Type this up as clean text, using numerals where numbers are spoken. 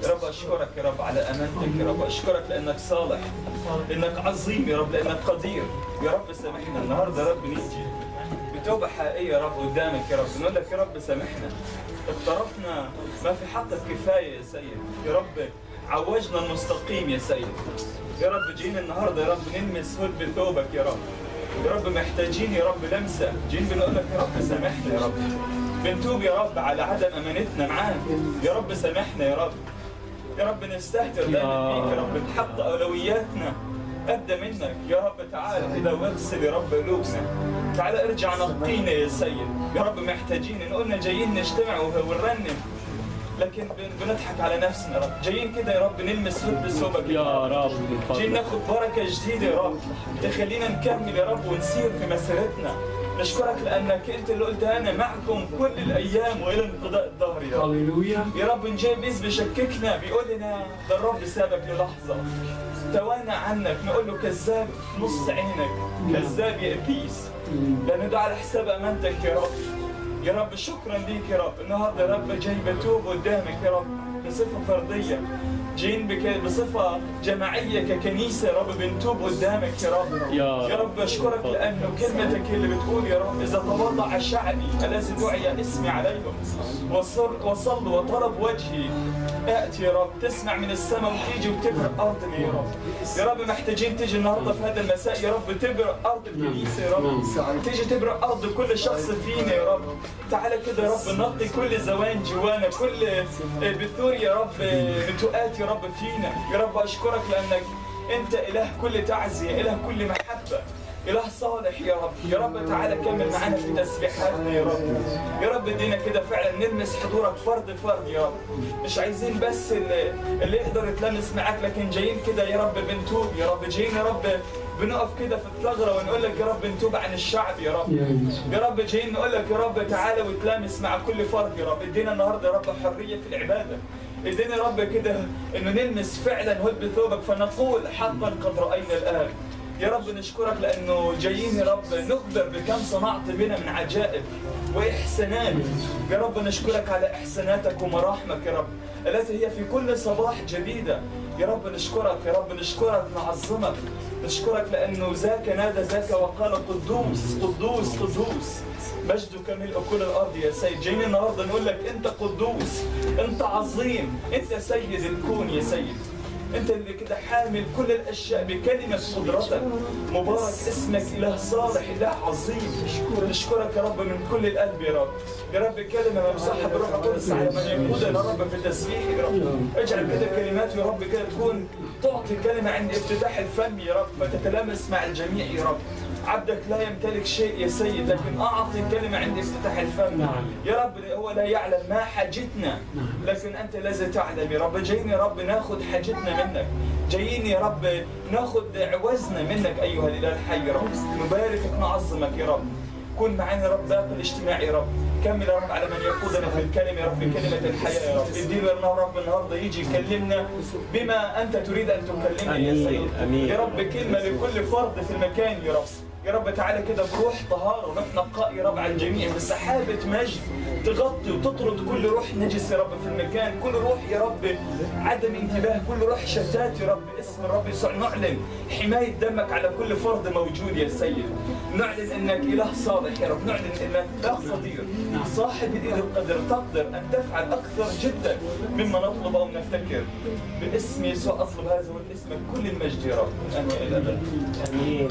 يا رب أشكرك يا رب على أمانتك يا رب، أشكرك لأنك صالح، إنك عظيم يا رب، لأنك قدير. يا رب سامحنا النهارده يا رب، نيجي بتوبة حقيقية يا رب قدامك يا رب، نقول لك يا رب سامحنا، اقترفنا ما في حقك كفاية يا سيد، يا رب عوجنا المستقيم يا سيد. يا رب جينا النهارده يا رب نلمس هد بثوبك يا رب، يا رب محتاجين يا رب لمسة، جينا بنقول لك يا رب سامحنا يا رب، بنتوب يا رب على عدم أمانتنا معاك، يا رب سامحنا يا رب، يا رب نستهتر دايما بيك يا رب، نحط أولوياتنا أبدأ منك يا رب. تعال كده واغسل يا رب قلوبنا، تعال ارجع نقينا يا سيد، يا رب محتاجين، إن قلنا جايين نجتمع ونرنم لكن بنضحك على نفسنا يا رب، جايين كده يا رب نلمس هد ثوبك يا رب، جايين ناخد بركة جديدة يا رب تخلينا نكمل يا رب ونسير في مسيرتنا. نشكرك لأنك أنت اللي قلت أنا معكم كل الأيام وإلى انقضاء الدهر يا رب. هللويا يا رب نجي بيس بشككنا بيقول لنا ده الرب سابك للحظة، توانى عنك، نقول له كذاب في نص عينك، كذاب يا إبليس، لأنه ده على حساب أمانتك يا رب. يا رب شكرا ليك يا رب، النهارده يا رب جاي بتوب قدامك يا رب بصفة فردية، جايين بصفة جماعية ككنيسة يا رب بنتوب قدامك يا رب. يا رب أشكرك لأنه كلمتك اللي بتقول يا رب إذا تواضع شعبي الذي دعي اسمي عليهم وصلوا وطلب وجهي أأتي يا رب، تسمع من السماء وتيجي وتبرق أرضنا يا رب. يا رب محتاجين تيجي النهارده في هذا المساء يا رب تبرق أرض الكنيسة يا رب، تيجي تبرق أرض كل شخص فينا يا رب. تعالى كده يا رب نقي كل زوان جوانا، كل بثور يا رب بتؤات يا رب فينا. يا رب أشكرك لأنك أنت إله كل تعزية، إله كل محبة، إله صالح يا رب. يا رب تعالى كمل معانا في تسبيحاتنا يا رب. يا رب ادينا كده فعلا نلمس حضورك فرد فرد يا رب، مش عايزين بس اللي يقدر يتلمس معاك، لكن جايين كده يا رب بنتوب يا رب، جايين يا رب بنقف كده في الثغرة ونقول لك يا رب نتوب عن الشعب يا رب. يا رب جايين نقول لك يا رب تعالى وتلامس مع كل فرد يا رب. ادينا النهارده يا رب حرية في العبادة، ادينا يا رب كده انه نلمس فعلا هد بثوبك فنقول حقا قد رأينا الآن. يا رب نشكرك لأنه جايين يا رب نخبر بكم صنعت بنا من عجائب وإحسانات. يا رب نشكرك على إحساناتك ومراحمك يا رب التي هي في كل صباح جديدة. يا رب نشكرك، يا رب نشكرك، نعظمك، نشكرك لأنه ذاك نادى ذاك وقال قدوس قدوس قدوس مجدك ملء كل الأرض يا سيد. جايين النهارده نقول لك أنت قدوس، أنت عظيم، أنت سيد الكون يا سيد، أنت اللي كده حامل كل الأشياء بكلمة قدرتك. مبارك اسمك إله صالح، إله عظيم. نشكرك يا رب من كل القلب يا رب. يا رب كلمة ممسحة بروح القدس على من يقودنا يا رب في التسبيح يا رب. اجعل كده كلمات يا رب كده تكون تعطي كلمة عند افتتاح الفم يا رب فتتلامس مع الجميع يا رب. عبدك لا يمتلك شيء يا سيد، لكن أعطي كلمة عند افتتاح الفم. يا رب هو لا يعلم ما حاجتنا، لكن أنت الذي تعلم يا رب. جايين يا رب ناخذ حاجتنا منك، جايين يا رب ناخذ عوزنا منك أيها الإله الحي يا رب. نباركك نعظمك يا رب. كن معنا يا رب باقي الاجتماع يا رب. كمل يا رب على من يقودنا في الكلمة يا رب، كلمة الحياة يا رب. ادينا يا رب النهارده يجي يكلمنا بما أنت تريد أن تكلمنا يا سيد. يا رب كلمة لكل فرد في المكان يا رب. يا رب تعالى كده بروح طهارة وروح نقاء يا رب على الجميع، بسحابة مجد تغطي وتطرد كل روح نجس يا رب في المكان، كل روح يا رب عدم انتباه، كل روح شتات يا رب باسم الرب يسوع. نعلن حماية دمك على كل فرد موجود يا سيد. نعلن انك اله صالح يا رب، نعلن انك اله قدير صاحب الايد القدر، تقدر ان تفعل اكثر جدا مما نطلب او نفتكر. باسم يسوع اطلب هذا والاسم كل المجد يا رب، امين الى الابد. امين.